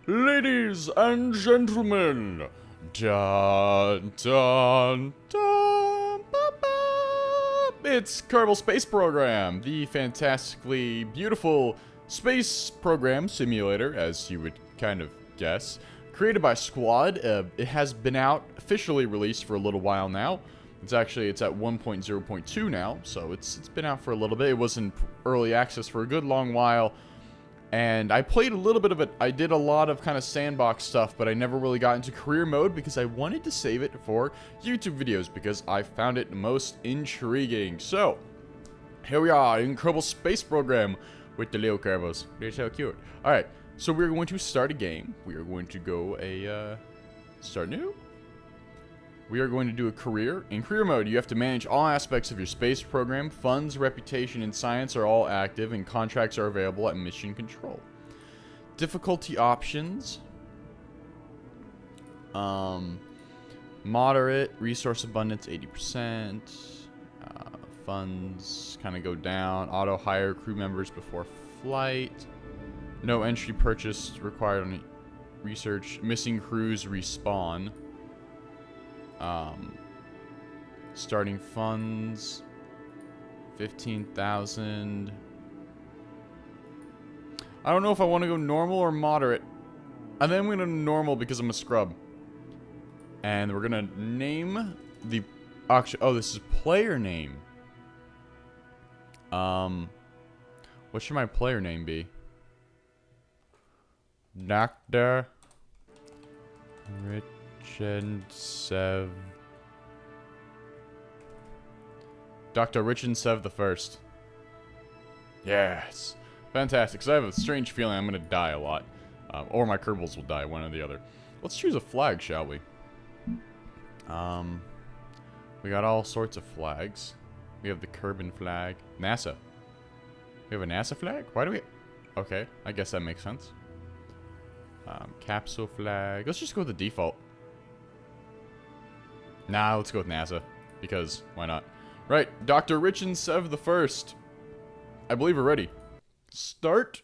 Ladies and gentlemen, dun dun dun, ba, ba. It's Kerbal Space Program, the fantastically beautiful space program simulator, as you would kind of guess, created by Squad. It has been out, officially released for a little while now. It's at 1.0.2 now, so it's been out for a little bit. It was in early access for a good long while. And I played a little bit of it. I did a lot of kind of sandbox stuff, but I never really got into career mode because I wanted to save it for YouTube videos because I found it most intriguing. So, here we are in Kerbal Space Program with the little Kerbals. They're so cute. Alright, so we're going to start a game. We are going to go start new? We are going to do a career. In career mode, you have to manage all aspects of your space program. Funds, reputation, and science are all active, and contracts are available at mission control. Difficulty options. Moderate. Resource abundance, 80%. Funds kind of go down. Auto hire crew members before flight. No entry purchase required on research. Missing crews respawn. Starting funds 15,000. I don't know if I want to go normal or moderate. I think I'm going to normal because I'm a scrub. And we're going to name the auction. Oh, this is player name. What should my player name be? Dr. Richand Sev. Dr. Richand Sev I. Yes. Fantastic. So I have a strange feeling I'm going to die a lot. Or my Kerbals will die, one or the other. Let's choose a flag, shall we? We got all sorts of flags. We have the Kerbal flag. NASA. We have a NASA flag? Why do we... Okay, I guess that makes sense. Capsule flag. Let's just go with the default. Nah, let's go with NASA. Because, why not? Right, Dr. Richand Sev I. I believe we're ready. Start.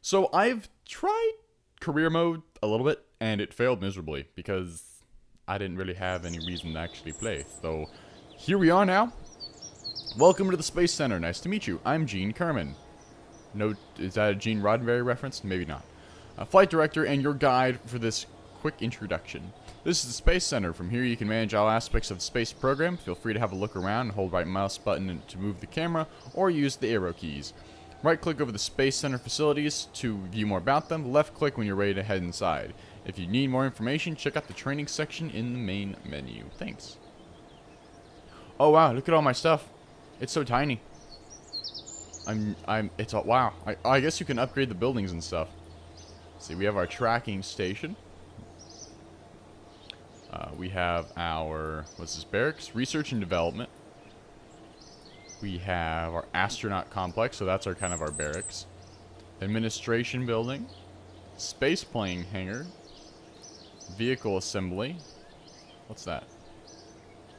So, I've tried career mode a little bit, and it failed miserably. Because I didn't really have any reason to actually play. So, here we are now. Welcome to the Space Center. Nice to meet you. I'm Gene Kerman. No, is that a Gene Roddenberry reference? Maybe not. Flight director and your guide for this quick introduction. This is the Space Center. From here you can manage all aspects of the space program. Feel free to have a look around and hold right mouse button to move the camera or use the arrow keys. Right click over the Space Center facilities to view more about them. Left click when you're ready to head inside. If you need more information, check out the training section in the main menu. Thanks. Oh wow, look at all my stuff. It's so tiny. It's all, wow. I guess you can upgrade the buildings and stuff. See, we have our tracking station. We have our, what's this, barracks? Research and development. We have our astronaut complex, so that's our kind of our barracks. Administration building. Spaceplane Hangar. Vehicle assembly. What's that?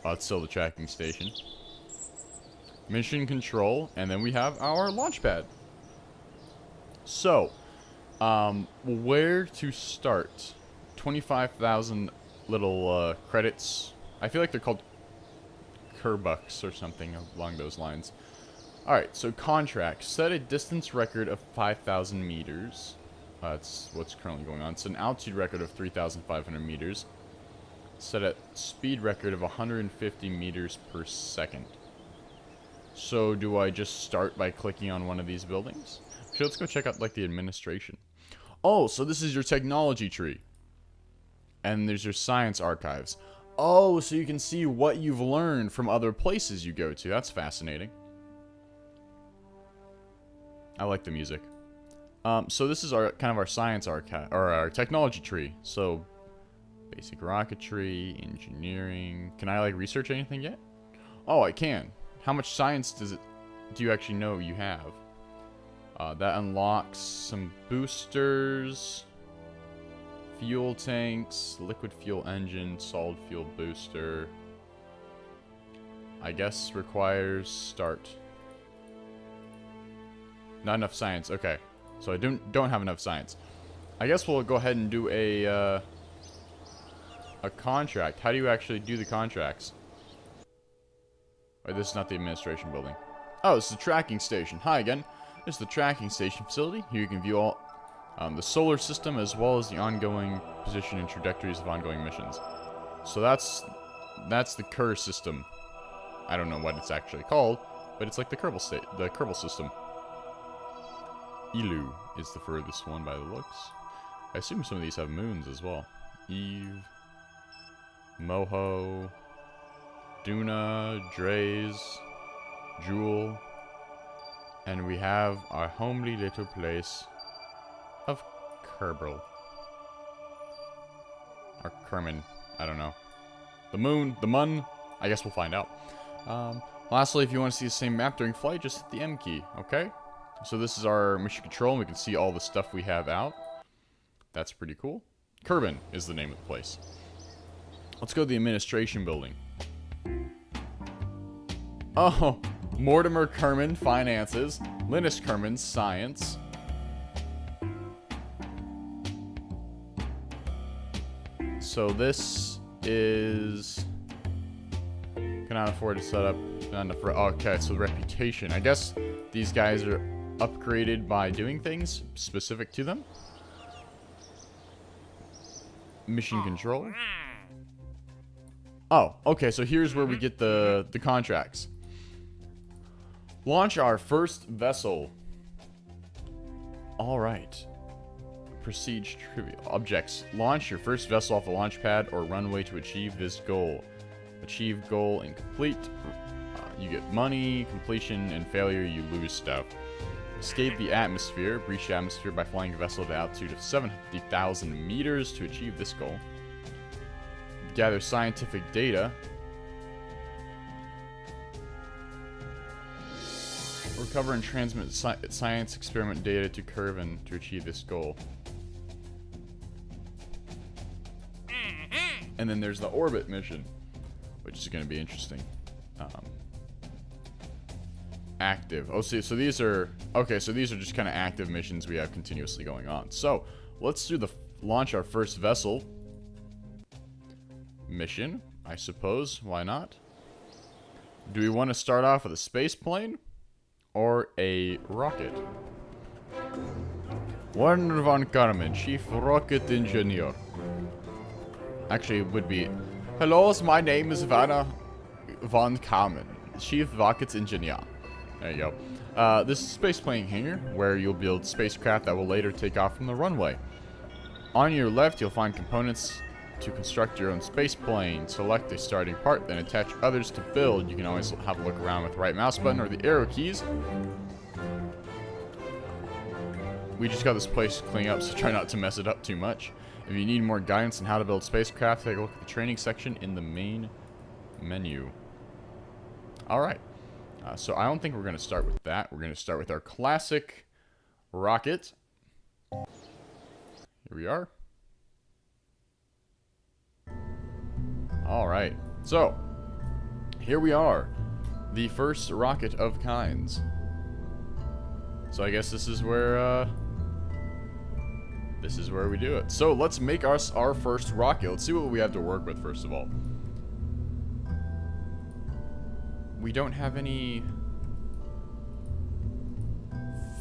Oh, it's still the tracking station. Mission control, and then we have our launch pad. So, where to start? 25,000 little credits. I feel like they're called Kerbucks or something along those lines. Alright, so contract. Set a distance record of 5,000 meters. That's what's currently going on. It's an altitude record of 3,500 meters. Set a speed record of 150 meters per second. So do I just start by clicking on one of these buildings? Actually, let's go check out like the administration. Oh, so this is your technology tree. And there's your science archives. Oh, so you can see what you've learned from other places you go to. That's fascinating. I like the music. So this is our kind of our science archive, or our technology tree. So basic rocketry, engineering. Can I like research anything yet? Oh, I can. How much science do you actually know you have? That unlocks some boosters, fuel tanks, liquid fuel engine, solid fuel booster. I guess requires start. Not enough science. Okay. So I don't have enough science. I guess we'll go ahead and do a contract. How do you actually do the contracts? Oh, this is not the administration building. Oh, this is the tracking station. Hi again. This is the tracking station facility. Here you can view all the solar system as well as the ongoing position and trajectories of ongoing missions. So that's the Kerr system. I don't know what it's actually called, but it's like the Kerbal system. Ilu is the furthest one by the looks. I assume some of these have moons as well. Eve, Moho, Duna, Drays, Jewel, and we have our homely little place of Kerbal. Or Kerman, I don't know. The moon, the mun, I guess we'll find out. Lastly, if you want to see the same map during flight, just hit the M key, okay? So this is our mission control, and we can see all the stuff we have out. That's pretty cool. Kerbal is the name of the place. Let's go to the administration building. Oh, Mortimer Kerman, finances. Linus Kerman, science. So this is... Cannot afford to set up... Okay, so reputation. I guess these guys are upgraded by doing things specific to them. Mission control. Oh, okay, so here's where we get the contracts. Launch our first vessel. Alright. Prestige trivia. Objects. Launch your first vessel off the launch pad or runway to achieve this goal. Achieve goal incomplete. You get money, completion, and failure, you lose stuff. Escape the atmosphere. Breach the atmosphere by flying a vessel to altitude of 70,000 meters to achieve this goal. Gather scientific data. Recover and transmit science experiment data to Kerbal to achieve this goal. And then there's the orbit mission, which is going to be interesting. Active. Oh, see, so these are... Okay, so these are just kind of active missions we have continuously going on. So, let's do the... Launch our first vessel. Mission, I suppose. Why not? Do we want to start off with a space plane? Or a rocket? Werner von Karman, Chief Rocket Engineer. Actually, it would be... Hello, my name is Werner von Karman, Chief Rocket Engineer. There you go. This is Spaceplane Hangar, where you'll build spacecraft that will later take off from the runway. On your left, you'll find components to construct your own space plane. Select a starting part, then attach others to build. You can always have a look around with the right mouse button or the arrow keys. We just got this place to clean up, so try not to mess it up too much. If you need more guidance on how to build spacecraft, take a look at the training section in the main menu. Alright. So I don't think we're going to start with that. We're going to start with our classic rocket. Here we are. Alright. So, here we are. The first rocket of kinds. So I guess this is where we do it. So let's make us our first rocket. Let's see what we have to work with first of all. We don't have any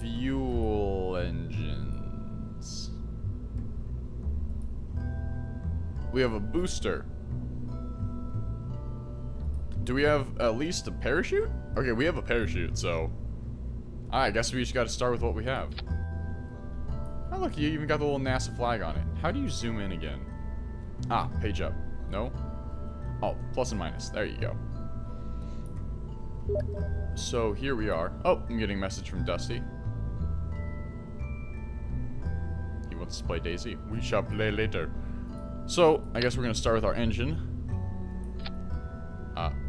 fuel engines. We have a booster. Do we have at least a parachute? Okay, we have a parachute, so... I guess we just gotta start with what we have. Oh look, you even got the little NASA flag on it. How do you zoom in again? Ah, page up. No? Oh, plus and minus. There you go. So here we are. Oh, I'm getting a message from Dusty. He wants to play Daisy. We shall play later. So, I guess we're gonna start with our engine.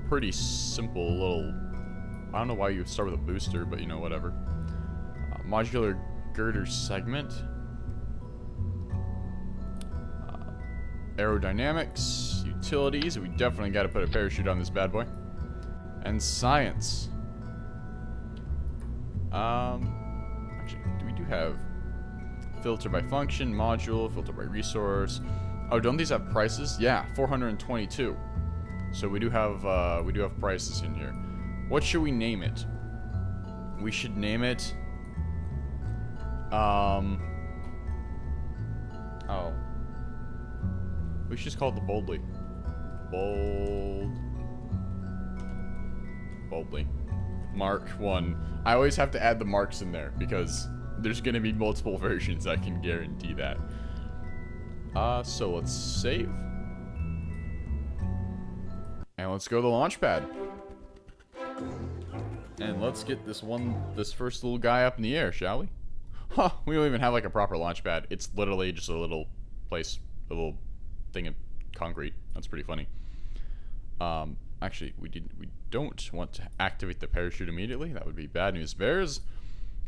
Pretty simple little... I don't know why you would start with a booster, but you know, whatever. Modular girder segment. Aerodynamics. Utilities. We definitely got to put a parachute on this bad boy. And science. Actually, we do have Filter by function, module, filter by resource. Oh, don't these have prices? Yeah, 422. So we do have prices in here. What should we name it? We should name it. Oh. We should just call it the Boldy. Boldy. Mark 1. I always have to add the marks in there because there's gonna be multiple versions, I can guarantee that. So let's save. And let's go to the launch pad. And let's get this first little guy up in the air, shall we? Huh, we don't even have like a proper launch pad. It's literally just a little place, a little thing of concrete. That's pretty funny. Actually, we don't want to activate the parachute immediately. That would be bad news bears.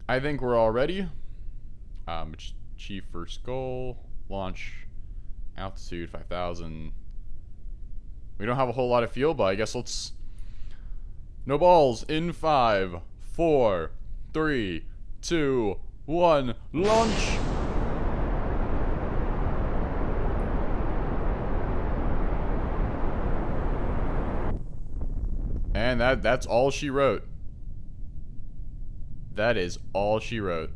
I think we're all ready. Achieve first goal. Launch. Altitude 5,000. We don't have a whole lot of fuel, but I guess let's... No balls. In 5, 4, 3, 2, 1. Launch! And that's all she wrote. That is all she wrote.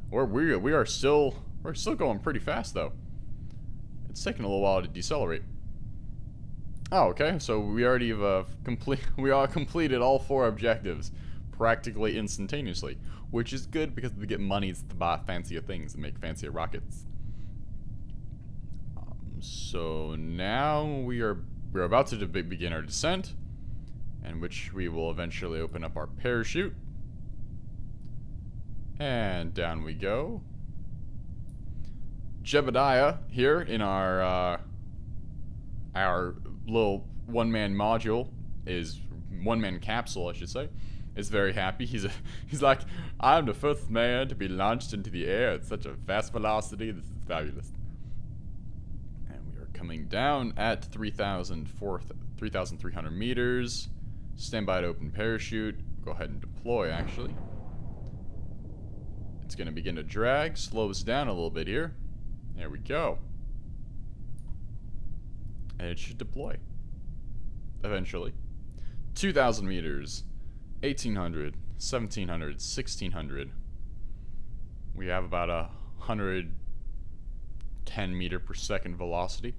We're still going pretty fast though. It's taking a little while to decelerate. Oh, okay. So we already have completed all 4 objectives practically instantaneously, which is good because we get monies to buy fancier things and make fancier rockets. So now we're about to begin our descent, in which we will eventually open up our parachute. And down we go. Jebediah here in our little one-man module one-man capsule, I should say, is very happy. He's like, I'm the first man to be launched into the air at such a fast velocity. This is fabulous. And we are coming down at 3,300 meters. Stand by to open parachute. Go ahead and deploy, actually. It's going to begin to drag. Slow us down a little bit here. There we go. And it should deploy. Eventually. 2,000 meters. 1,800. 1,700. 1,600. We have about 110 meter per second velocity.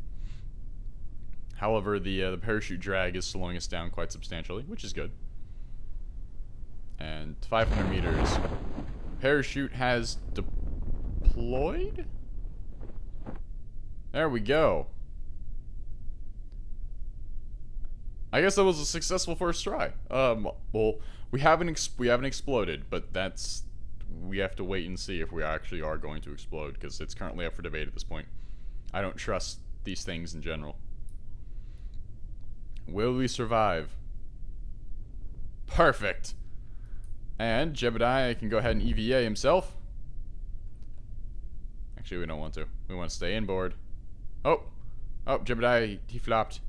However, the parachute drag is slowing us down quite substantially, which is good. And 500 meters. Parachute has deployed? There we go. I guess that was a successful first try. Well, we haven't exploded, but we have to wait and see if we actually are going to explode, because it's currently up for debate at this point. I don't trust these things in general. Will we survive? Perfect. And Jebediah can go ahead and EVA himself. Actually, we don't want to. We want to stay inboard. Oh, Jebediah, he flopped.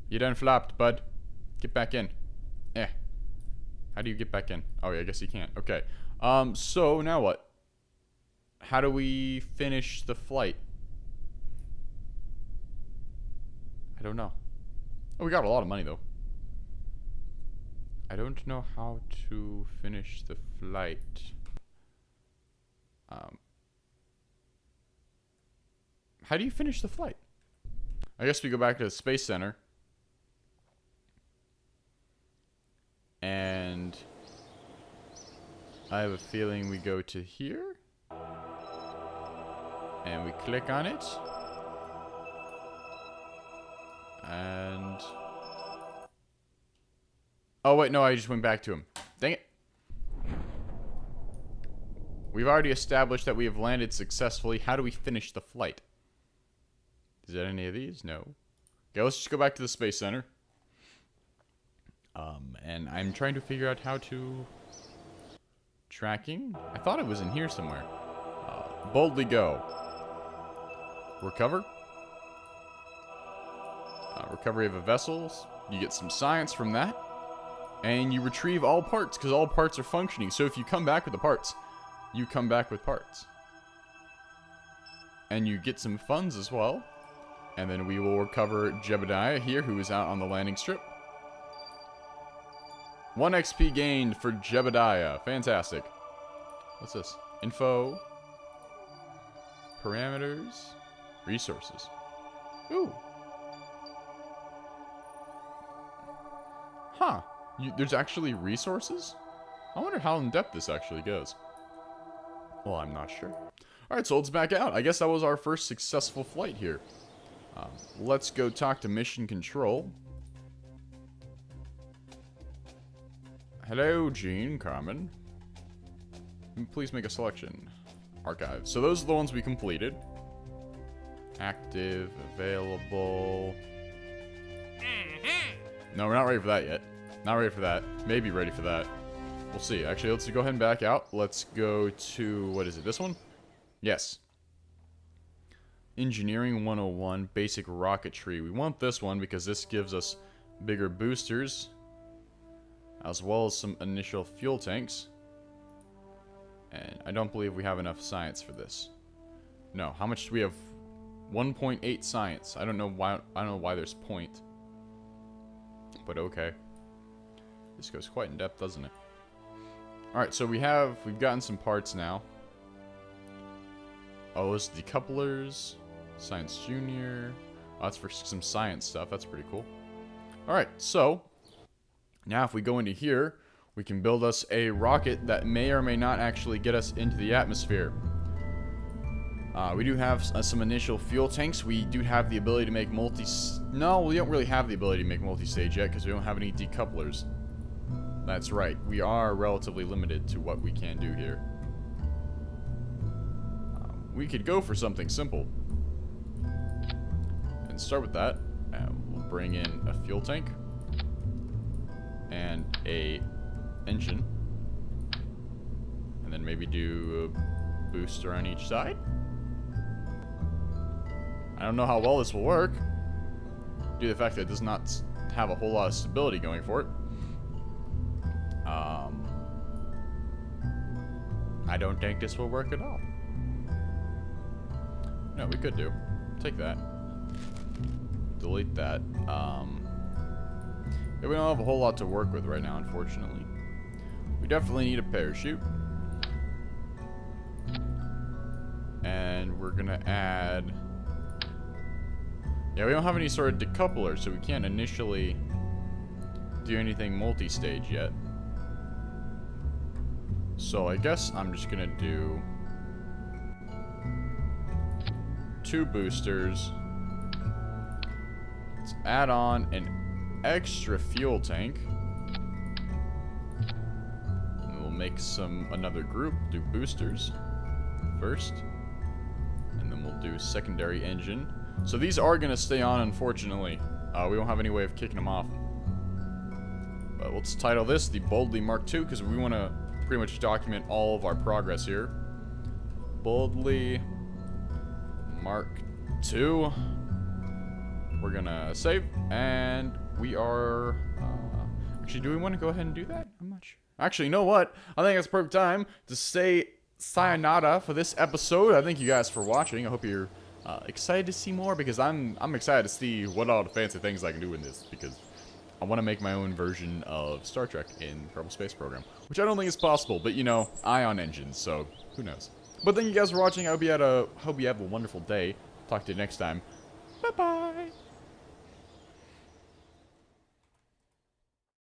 You done flopped, bud. Get back in. How do you get back in? Oh, yeah, I guess you can't. Okay. So now what? How do we finish the flight? I don't know. Oh, we got a lot of money, though. I don't know how to finish the flight. How do you finish the flight? I guess we go back to the Space Center. And I have a feeling we go to here. And we click on it. And... oh, wait, no, I just went back to him. Dang it. We've already established that we have landed successfully. How do we finish the flight? Is that any of these? No. Okay, let's just go back to the Space Center. And I'm trying to figure out how to... tracking? I thought it was in here somewhere. Boldly go. Recover. Recovery of a vessel. You get some science from that. And you retrieve all parts, because all parts are functioning. So if you come back with the parts, you come back with parts. And you get some funds as well. And then we will recover Jebediah here, who is out on the landing strip. 1 XP gained for Jebediah. Fantastic. What's this? Info. Parameters. Resources. Ooh. Huh. There's actually resources? I wonder how in depth this actually goes. Well, I'm not sure. Alright, so let's back out. I guess that was our first successful flight here. Let's go talk to Mission Control. Hello, Gene Carmen. Please make a selection. Archive. So those are the ones we completed. Active, available. No, we're not ready for that yet. Not ready for that. Maybe ready for that. We'll see. Actually, let's go ahead and back out. Let's go to, what is it, this one? Yes. Engineering 101, basic rocketry. We want this one because this gives us bigger boosters, as well as some initial fuel tanks. And I don't believe we have enough science for this. No, how much do we have? 1.8 science. I don't know why there's point. But okay. This goes quite in depth, doesn't it? Alright, so we've gotten some parts now. Oh, those decouplers. Science Junior. Oh, that's for some science stuff. That's pretty cool. Alright, so now if we go into here, we can build us a rocket that may or may not actually get us into the atmosphere. We do have some initial fuel tanks. We do have the ability to make No, we don't really have the ability to make multi-stage yet because we don't have any decouplers. That's right. We are relatively limited to what we can do here. We could go for something simple. And start with that. And we'll bring in a fuel tank. And a engine. And then maybe do a booster on each side. I don't know how well this will work, due to the fact that it does not have a whole lot of stability going for it. I don't think this will work at all. No, we could do. Take that. Delete that. Yeah, we don't have a whole lot to work with right now, unfortunately. We definitely need a parachute. And we're gonna add... Yeah, we don't have any sort of decoupler, so we can't initially do anything multi-stage yet. So I guess I'm just gonna do 2 boosters. Let's add on an extra fuel tank. And we'll make another group, do boosters first. And then we'll do secondary engine. So these are going to stay on, unfortunately. We don't have any way of kicking them off. But let's title this the Boldy Mark II, because we want to pretty much document all of our progress here. Boldy Mark II. We're going to save, and we are... actually, do we want to go ahead and do that? I'm not sure. Actually, you know what? I think it's the perfect time to say sayonara for this episode. I thank you guys for watching. I hope you're... excited to see more, because I'm excited to see what all the fancy things I can do in this, because I want to make my own version of Star Trek in Kerbal Space Program, which I don't think is possible, but you know, ion engines, so who knows. But thank you guys for watching. I hope you have a wonderful day. Talk to you next time. Bye bye.